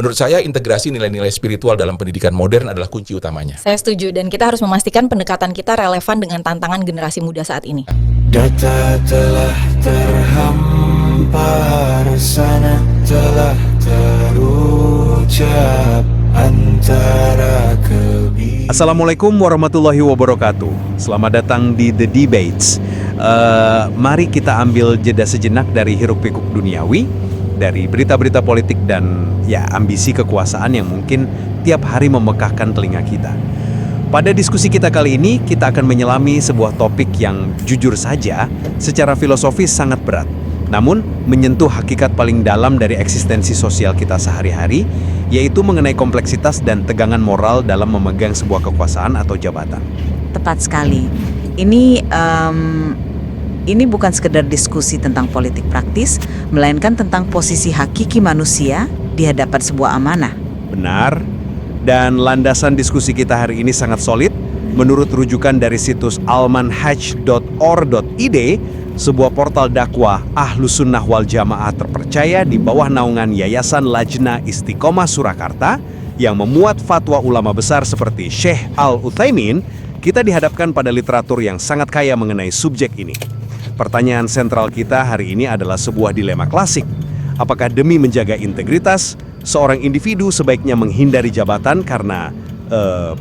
Menurut saya integrasi nilai-nilai spiritual dalam pendidikan modern adalah kunci utamanya. Saya setuju, dan kita harus memastikan pendekatan kita relevan dengan tantangan generasi muda saat ini. Data telah terhampar, sana telah terucap antara kebiasaan. Assalamualaikum warahmatullahi wabarakatuh. Selamat datang di The Debates. Mari kita ambil jeda sejenak dari hiruk-pikuk duniawi, dari berita-berita politik dan ambisi kekuasaan yang mungkin tiap hari memekakkan telinga kita. Pada diskusi kita kali ini, kita akan menyelami sebuah topik yang jujur saja secara filosofis sangat berat, namun menyentuh hakikat paling dalam dari eksistensi sosial kita sehari-hari, yaitu mengenai kompleksitas dan tegangan moral dalam memegang sebuah kekuasaan atau jabatan. Tepat sekali. Ini bukan sekedar diskusi tentang politik praktis, melainkan tentang posisi hakiki manusia di hadapan sebuah amanah. Benar. Dan landasan diskusi kita hari ini sangat solid. Menurut rujukan dari situs almanhaj.or.id, sebuah portal dakwah Ahlus Sunnah wal Jamaah terpercaya di bawah naungan Yayasan Lajnah Istiqomah Surakarta yang memuat fatwa ulama besar seperti Syekh Al-Utsaimin, kita dihadapkan pada literatur yang sangat kaya mengenai subjek ini. Pertanyaan sentral kita hari ini adalah sebuah dilema klasik. Apakah demi menjaga integritas, seorang individu sebaiknya menghindari jabatan karena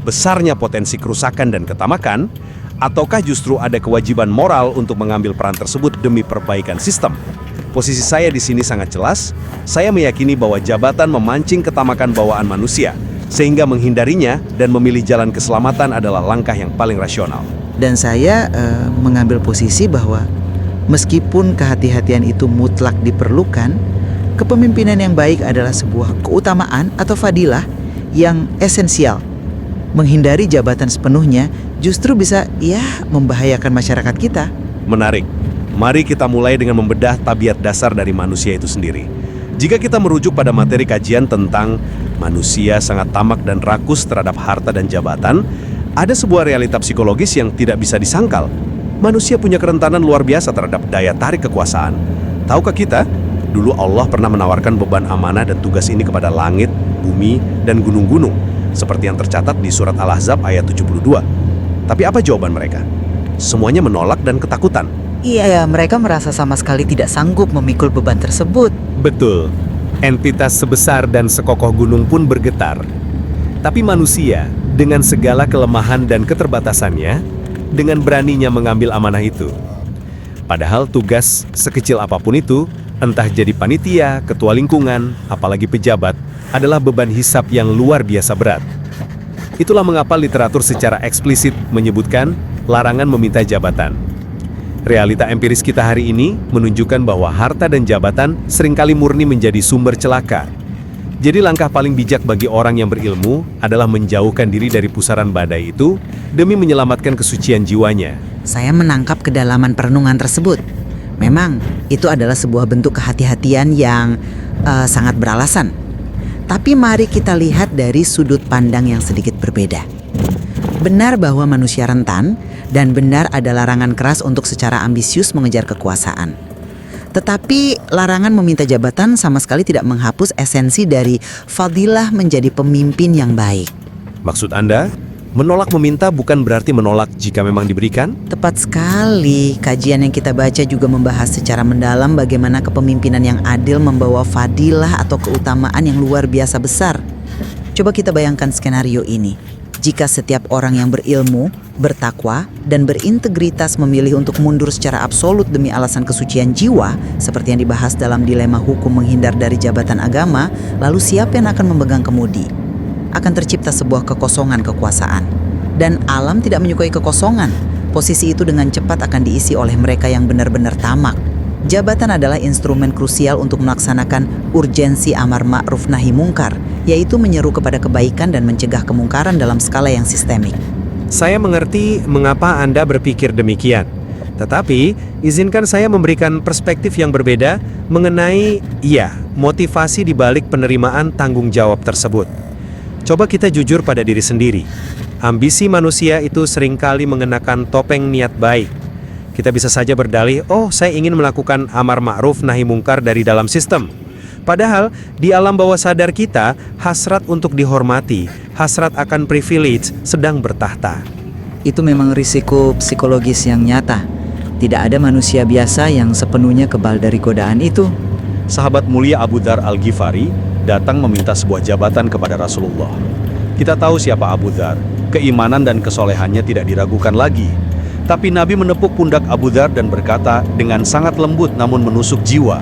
besarnya potensi kerusakan dan ketamakan, ataukah justru ada kewajiban moral untuk mengambil peran tersebut demi perbaikan sistem? Posisi saya di sini sangat jelas. Saya meyakini bahwa jabatan memancing ketamakan bawaan manusia, sehingga menghindarinya dan memilih jalan keselamatan adalah langkah yang paling rasional. Dan saya mengambil posisi bahwa meskipun kehati-hatian itu mutlak diperlukan, kepemimpinan yang baik adalah sebuah keutamaan atau fadilah yang esensial. Menghindari jabatan sepenuhnya justru bisa membahayakan masyarakat kita. Menarik. Mari kita mulai dengan membedah tabiat dasar dari manusia itu sendiri. Jika kita merujuk pada materi kajian tentang manusia sangat tamak dan rakus terhadap harta dan jabatan, ada sebuah realita psikologis yang tidak bisa disangkal. Manusia punya kerentanan luar biasa terhadap daya tarik kekuasaan. Tahukah kita, dulu Allah pernah menawarkan beban amanah dan tugas ini kepada langit, bumi, dan gunung-gunung, seperti yang tercatat di surat Al-Ahzab ayat 72. Tapi apa jawaban mereka? Semuanya menolak dan ketakutan. Iya, mereka merasa sama sekali tidak sanggup memikul beban tersebut. Betul. Entitas sebesar dan sekokoh gunung pun bergetar. Tapi manusia, dengan segala kelemahan dan keterbatasannya, dengan beraninya mengambil amanah itu. Padahal tugas sekecil apapun itu, entah jadi panitia, ketua lingkungan, apalagi pejabat, adalah beban hisab yang luar biasa berat. Itulah mengapa literatur secara eksplisit menyebutkan larangan meminta jabatan. Realita empiris kita hari ini menunjukkan bahwa harta dan jabatan seringkali murni menjadi sumber celaka. Jadi langkah paling bijak bagi orang yang berilmu adalah menjauhkan diri dari pusaran badai itu demi menyelamatkan kesucian jiwanya. Saya menangkap kedalaman perenungan tersebut. Memang itu adalah sebuah bentuk kehati-hatian yang sangat beralasan. Tapi mari kita lihat dari sudut pandang yang sedikit berbeda. Benar bahwa manusia rentan, dan benar ada larangan keras untuk secara ambisius mengejar kekuasaan. Tetapi larangan meminta jabatan sama sekali tidak menghapus esensi dari fadilah menjadi pemimpin yang baik. Maksud Anda, menolak meminta bukan berarti menolak jika memang diberikan? Tepat sekali. Kajian yang kita baca juga membahas secara mendalam bagaimana kepemimpinan yang adil membawa fadilah atau keutamaan yang luar biasa besar. Coba kita bayangkan skenario ini. Jika setiap orang yang berilmu, bertakwa, dan berintegritas memilih untuk mundur secara absolut demi alasan kesucian jiwa, seperti yang dibahas dalam dilema hukum menghindar dari jabatan agama, lalu siapa yang akan memegang kemudi? Akan tercipta sebuah kekosongan kekuasaan. Dan alam tidak menyukai kekosongan. Posisi itu dengan cepat akan diisi oleh mereka yang benar-benar tamak. Jabatan adalah instrumen krusial untuk melaksanakan urgensi amar ma'ruf nahi mungkar, yaitu menyeru kepada kebaikan dan mencegah kemungkaran dalam skala yang sistemik. Saya mengerti mengapa Anda berpikir demikian. Tetapi, izinkan saya memberikan perspektif yang berbeda mengenai, motivasi di balik penerimaan tanggung jawab tersebut. Coba kita jujur pada diri sendiri. Ambisi manusia itu seringkali mengenakan topeng niat baik. Kita bisa saja berdalih, saya ingin melakukan amar ma'ruf nahi mungkar dari dalam sistem. Padahal di alam bawah sadar kita, hasrat untuk dihormati, hasrat akan privilege sedang bertahta. Itu memang risiko psikologis yang nyata. Tidak ada manusia biasa yang sepenuhnya kebal dari godaan itu. Sahabat mulia Abu Dzar Al-Ghifari datang meminta sebuah jabatan kepada Rasulullah. Kita tahu siapa Abu Dzar, keimanan dan kesolehannya tidak diragukan lagi. Tapi Nabi menepuk pundak Abu Dzar dan berkata dengan sangat lembut namun menusuk jiwa,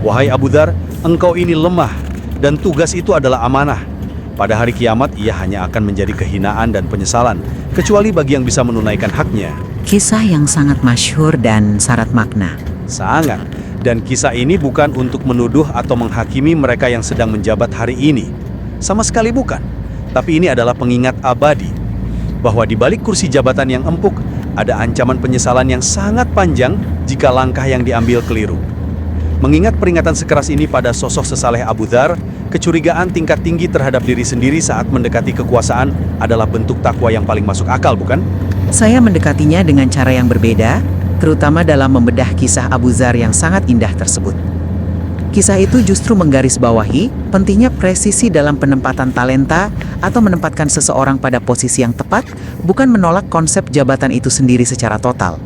"Wahai Abu Dzar, engkau ini lemah dan tugas itu adalah amanah. Pada hari kiamat ia hanya akan menjadi kehinaan dan penyesalan, kecuali bagi yang bisa menunaikan haknya." Kisah yang sangat masyhur dan syarat makna. Sangat. Dan kisah ini bukan untuk menuduh atau menghakimi mereka yang sedang menjabat hari ini. Sama sekali bukan. Tapi ini adalah pengingat abadi bahwa di balik kursi jabatan yang empuk ada ancaman penyesalan yang sangat panjang jika langkah yang diambil keliru. Mengingat peringatan sekeras ini pada sosok sesaleh Abu Dzar, kecurigaan tingkat tinggi terhadap diri sendiri saat mendekati kekuasaan adalah bentuk takwa yang paling masuk akal, bukan? Saya mendekatinya dengan cara yang berbeda, terutama dalam membedah kisah Abu Dzar yang sangat indah tersebut. Kisah itu justru menggarisbawahi pentingnya presisi dalam penempatan talenta atau menempatkan seseorang pada posisi yang tepat, bukan menolak konsep jabatan itu sendiri secara total.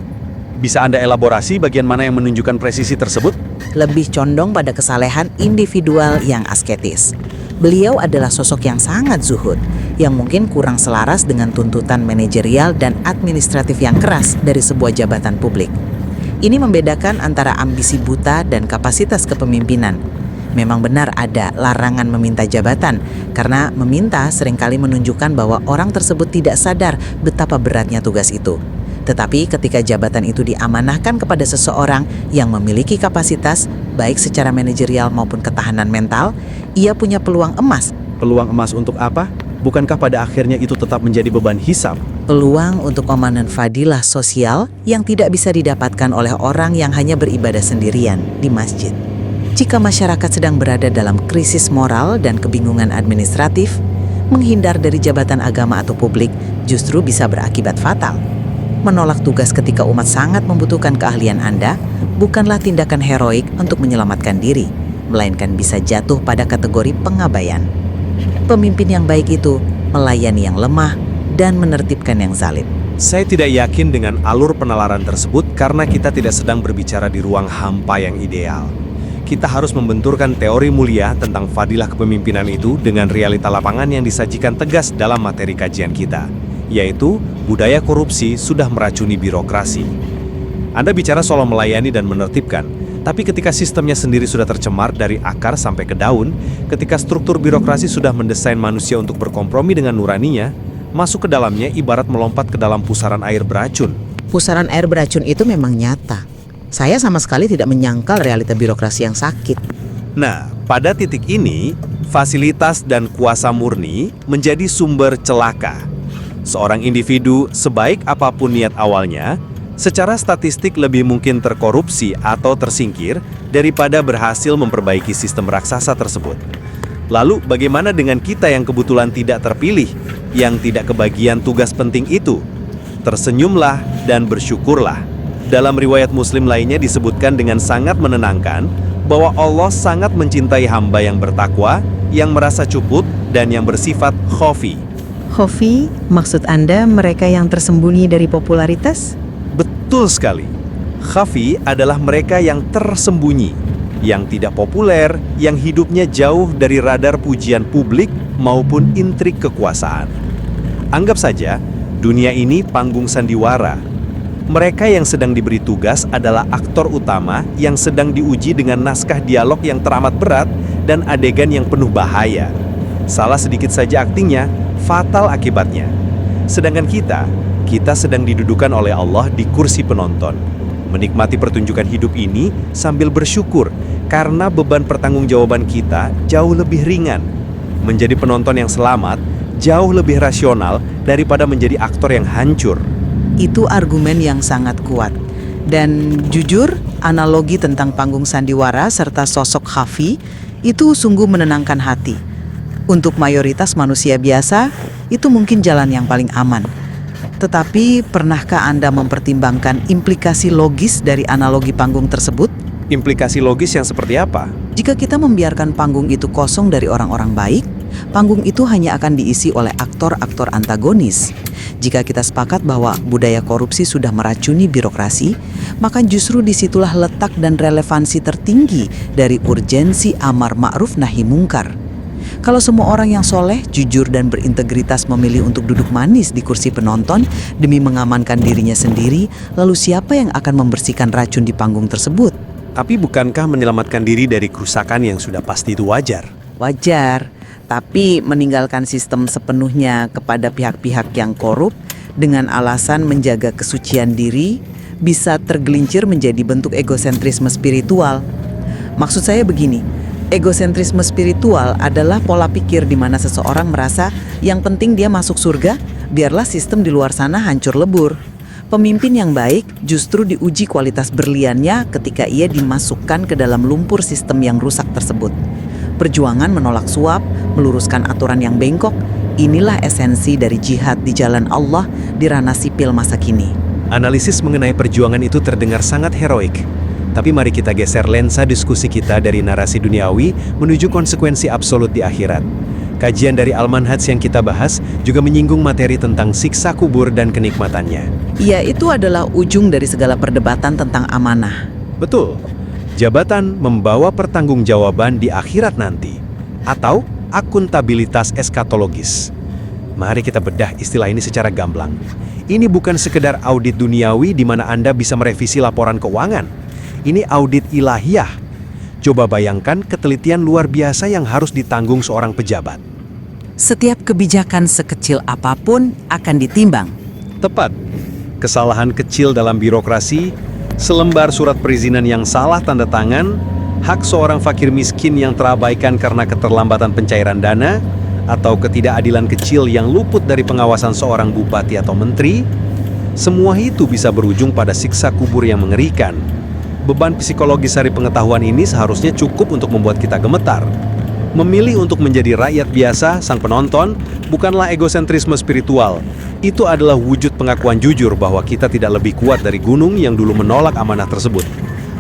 Bisa Anda elaborasi bagian mana yang menunjukkan presisi tersebut? Lebih condong pada kesalehan individual yang asketis. Beliau adalah sosok yang sangat zuhud, yang mungkin kurang selaras dengan tuntutan manajerial dan administratif yang keras dari sebuah jabatan publik. Ini membedakan antara ambisi buta dan kapasitas kepemimpinan. Memang benar ada larangan meminta jabatan, karena meminta seringkali menunjukkan bahwa orang tersebut tidak sadar betapa beratnya tugas itu. Tetapi ketika jabatan itu diamanahkan kepada seseorang yang memiliki kapasitas, baik secara manajerial maupun ketahanan mental, ia punya peluang emas. Peluang emas untuk apa? Bukankah pada akhirnya itu tetap menjadi beban hisab? Peluang untuk komandan fadilah sosial yang tidak bisa didapatkan oleh orang yang hanya beribadah sendirian di masjid. Jika masyarakat sedang berada dalam krisis moral dan kebingungan administratif, menghindar dari jabatan agama atau publik justru bisa berakibat fatal. Menolak tugas ketika umat sangat membutuhkan keahlian Anda bukanlah tindakan heroik untuk menyelamatkan diri, melainkan bisa jatuh pada kategori pengabaian. Pemimpin yang baik itu melayani yang lemah dan menertibkan yang zalim. Saya tidak yakin dengan alur penalaran tersebut karena kita tidak sedang berbicara di ruang hampa yang ideal. Kita harus membenturkan teori mulia tentang fadilah kepemimpinan itu dengan realita lapangan yang disajikan tegas dalam materi kajian kita, yaitu budaya korupsi sudah meracuni birokrasi. Anda bicara soal melayani dan menertibkan, tapi ketika sistemnya sendiri sudah tercemar dari akar sampai ke daun, ketika struktur birokrasi sudah mendesain manusia untuk berkompromi dengan nuraninya, masuk ke dalamnya ibarat melompat ke dalam pusaran air beracun. Pusaran air beracun itu memang nyata. Saya sama sekali tidak menyangkal realita birokrasi yang sakit. Nah, pada titik ini, fasilitas dan kuasa murni menjadi sumber celaka. Seorang individu, sebaik apapun niat awalnya, secara statistik lebih mungkin terkorupsi atau tersingkir daripada berhasil memperbaiki sistem raksasa tersebut. Lalu bagaimana dengan kita yang kebetulan tidak terpilih, yang tidak kebagian tugas penting itu? Tersenyumlah dan bersyukurlah. Dalam riwayat Muslim lainnya disebutkan dengan sangat menenangkan bahwa Allah sangat mencintai hamba yang bertakwa, yang merasa cukup, dan yang bersifat khofi. Khofi, maksud Anda mereka yang tersembunyi dari popularitas? Betul sekali. Khafi adalah mereka yang tersembunyi, yang tidak populer, yang hidupnya jauh dari radar pujian publik maupun intrik kekuasaan. Anggap saja, dunia ini panggung sandiwara. Mereka yang sedang diberi tugas adalah aktor utama yang sedang diuji dengan naskah dialog yang teramat berat dan adegan yang penuh bahaya. Salah sedikit saja aktingnya, fatal akibatnya. Sedangkan kita sedang didudukan oleh Allah di kursi penonton, menikmati pertunjukan hidup ini sambil bersyukur karena beban pertanggungjawaban kita jauh lebih ringan. Menjadi penonton yang selamat jauh lebih rasional daripada menjadi aktor yang hancur. Itu argumen yang sangat kuat. Dan jujur, analogi tentang panggung sandiwara serta sosok Khafi itu sungguh menenangkan hati. Untuk mayoritas manusia biasa, itu mungkin jalan yang paling aman. Tetapi, pernahkah Anda mempertimbangkan implikasi logis dari analogi panggung tersebut? Implikasi logis yang seperti apa? Jika kita membiarkan panggung itu kosong dari orang-orang baik, panggung itu hanya akan diisi oleh aktor-aktor antagonis. Jika kita sepakat bahwa budaya korupsi sudah meracuni birokrasi, maka justru disitulah letak dan relevansi tertinggi dari urgensi amar ma'ruf nahi mungkar. Kalau semua orang yang soleh, jujur dan berintegritas memilih untuk duduk manis di kursi penonton demi mengamankan dirinya sendiri, lalu siapa yang akan membersihkan racun di panggung tersebut? Tapi bukankah menyelamatkan diri dari kerusakan yang sudah pasti itu wajar? Wajar, tapi meninggalkan sistem sepenuhnya kepada pihak-pihak yang korup dengan alasan menjaga kesucian diri bisa tergelincir menjadi bentuk egosentrisme spiritual. Maksud saya begini, egosentrisme spiritual adalah pola pikir di mana seseorang merasa yang penting dia masuk surga, biarlah sistem di luar sana hancur lebur. Pemimpin yang baik justru diuji kualitas berliannya ketika ia dimasukkan ke dalam lumpur sistem yang rusak tersebut. Perjuangan menolak suap, meluruskan aturan yang bengkok, inilah esensi dari jihad di jalan Allah di ranah sipil masa kini. Analisis mengenai perjuangan itu terdengar sangat heroik. Tapi mari kita geser lensa diskusi kita dari narasi duniawi menuju konsekuensi absolut di akhirat. Kajian dari Al-Manhaj yang kita bahas juga menyinggung materi tentang siksa kubur dan kenikmatannya. Ya, itu adalah ujung dari segala perdebatan tentang amanah. Betul, jabatan membawa pertanggungjawaban di akhirat nanti, atau akuntabilitas eskatologis. Mari kita bedah istilah ini secara gamblang. Ini bukan sekedar audit duniawi di mana Anda bisa merevisi laporan keuangan. Ini audit ilahiyah. Coba bayangkan ketelitian luar biasa yang harus ditanggung seorang pejabat. Setiap kebijakan sekecil apapun akan ditimbang. Tepat. Kesalahan kecil dalam birokrasi, selembar surat perizinan yang salah tanda tangan, hak seorang fakir miskin yang terabaikan karena keterlambatan pencairan dana, atau ketidakadilan kecil yang luput dari pengawasan seorang bupati atau menteri, semua itu bisa berujung pada siksa kubur yang mengerikan. Beban psikologis dari pengetahuan ini seharusnya cukup untuk membuat kita gemetar. Memilih untuk menjadi rakyat biasa, sang penonton, bukanlah egosentrisme spiritual. Itu adalah wujud pengakuan jujur bahwa kita tidak lebih kuat dari gunung yang dulu menolak amanah tersebut.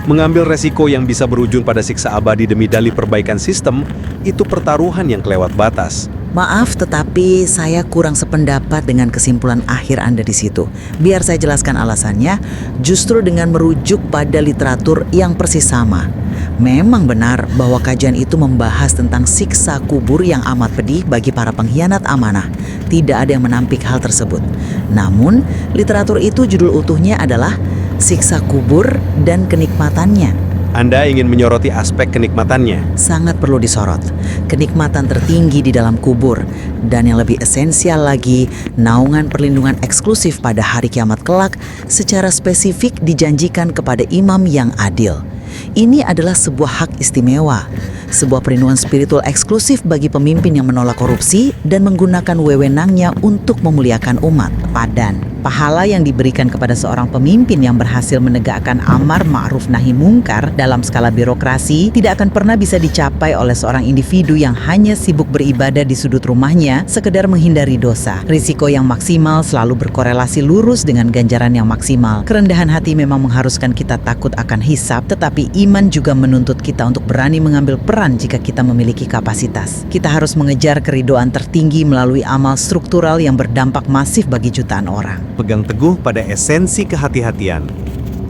Mengambil resiko yang bisa berujung pada siksa abadi demi dalih perbaikan sistem, itu pertaruhan yang kelewat batas. Maaf, tetapi saya kurang sependapat dengan kesimpulan akhir Anda di situ. Biar saya jelaskan alasannya, justru dengan merujuk pada literatur yang persis sama. Memang benar bahwa kajian itu membahas tentang siksa kubur yang amat pedih bagi para pengkhianat amanah. Tidak ada yang menampik hal tersebut. Namun, literatur itu judul utuhnya adalah Siksa Kubur dan Kenikmatannya. Anda ingin menyoroti aspek kenikmatannya? Sangat perlu disorot. Kenikmatan tertinggi di dalam kubur, dan yang lebih esensial lagi, naungan perlindungan eksklusif pada hari kiamat kelak secara spesifik dijanjikan kepada imam yang adil. Ini adalah sebuah hak istimewa, sebuah perlindungan spiritual eksklusif bagi pemimpin yang menolak korupsi dan menggunakan wewenangnya untuk memuliakan umat. Pahala yang diberikan kepada seorang pemimpin yang berhasil menegakkan amar ma'ruf nahi mungkar dalam skala birokrasi tidak akan pernah bisa dicapai oleh seorang individu yang hanya sibuk beribadah di sudut rumahnya sekedar menghindari dosa. Risiko yang maksimal selalu berkorelasi lurus dengan ganjaran yang maksimal. Kerendahan hati memang mengharuskan kita takut akan hisab, tetapi iman juga menuntut kita untuk berani mengambil peran jika kita memiliki kapasitas. Kita harus mengejar keridoan tertinggi melalui amal struktural yang berdampak masif bagi jutaan orang. Pegang teguh pada esensi kehati-hatian.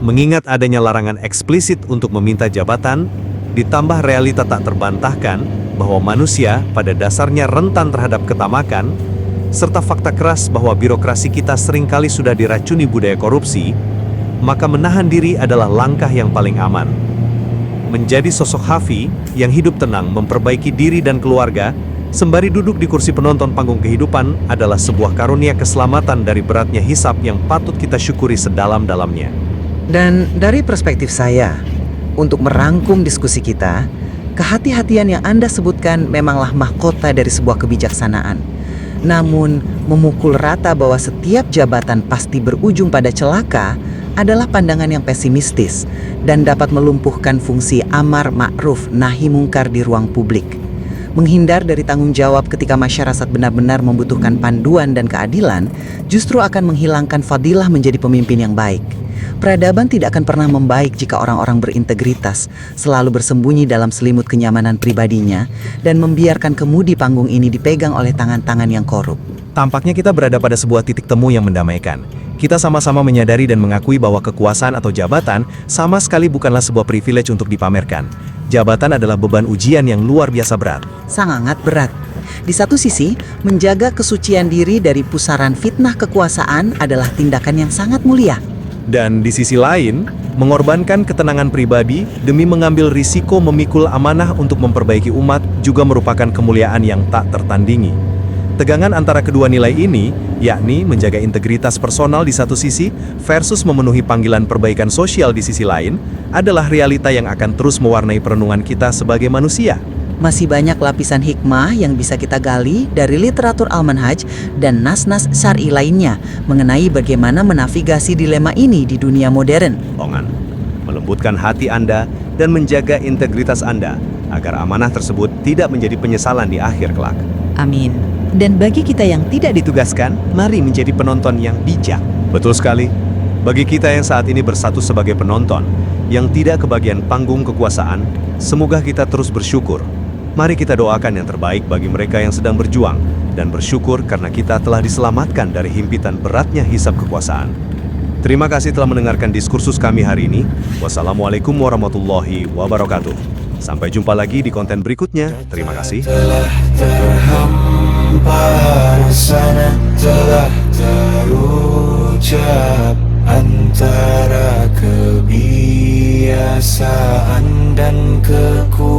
Mengingat adanya larangan eksplisit untuk meminta jabatan, ditambah realita tak terbantahkan bahwa manusia pada dasarnya rentan terhadap ketamakan, serta fakta keras bahwa birokrasi kita seringkali sudah diracuni budaya korupsi, maka menahan diri adalah langkah yang paling aman. Menjadi sosok Hafi yang hidup tenang memperbaiki diri dan keluarga, sembari duduk di kursi penonton panggung kehidupan adalah sebuah karunia keselamatan dari beratnya hisab yang patut kita syukuri sedalam-dalamnya. Dan dari perspektif saya, untuk merangkum diskusi kita, kehati-hatian yang Anda sebutkan memanglah mahkota dari sebuah kebijaksanaan. Namun, memukul rata bahwa setiap jabatan pasti berujung pada celaka adalah pandangan yang pesimistis dan dapat melumpuhkan fungsi amar ma'ruf nahi mungkar di ruang publik. Menghindar dari tanggung jawab ketika masyarakat benar-benar membutuhkan panduan dan keadilan justru akan menghilangkan fadilah menjadi pemimpin yang baik. Peradaban tidak akan pernah membaik jika orang-orang berintegritas selalu bersembunyi dalam selimut kenyamanan pribadinya dan membiarkan kemudi panggung ini dipegang oleh tangan-tangan yang korup. Tampaknya kita berada pada sebuah titik temu yang mendamaikan. Kita sama-sama menyadari dan mengakui bahwa kekuasaan atau jabatan sama sekali bukanlah sebuah privilege untuk dipamerkan. Jabatan adalah beban ujian yang luar biasa berat. Sangat berat. Di satu sisi, menjaga kesucian diri dari pusaran fitnah kekuasaan adalah tindakan yang sangat mulia. Dan di sisi lain, mengorbankan ketenangan pribadi demi mengambil risiko memikul amanah untuk memperbaiki umat juga merupakan kemuliaan yang tak tertandingi. Tegangan antara kedua nilai ini, yakni menjaga integritas personal di satu sisi versus memenuhi panggilan perbaikan sosial di sisi lain, adalah realita yang akan terus mewarnai perenungan kita sebagai manusia. Masih banyak lapisan hikmah yang bisa kita gali dari literatur Al-Manhaj dan nas-nas syar'i lainnya mengenai bagaimana menavigasi dilema ini di dunia modern. Ongan, melembutkan hati Anda dan menjaga integritas Anda agar amanah tersebut tidak menjadi penyesalan di akhir kelak. Amin. Dan bagi kita yang tidak Ditugaskan, mari menjadi penonton yang bijak. Betul sekali. Bagi kita yang saat ini bersatu sebagai penonton, yang tidak kebagian panggung kekuasaan, semoga kita terus bersyukur. Mari kita doakan yang terbaik bagi mereka yang sedang berjuang, dan bersyukur karena kita telah diselamatkan dari himpitan beratnya hisab kekuasaan. Terima kasih telah mendengarkan diskursus kami hari ini. Wassalamualaikum warahmatullahi wabarakatuh. Sampai jumpa lagi di konten berikutnya. Terima kasih. Telah terhampar, sana telah terucap antara kebiasaan dan kekuatan.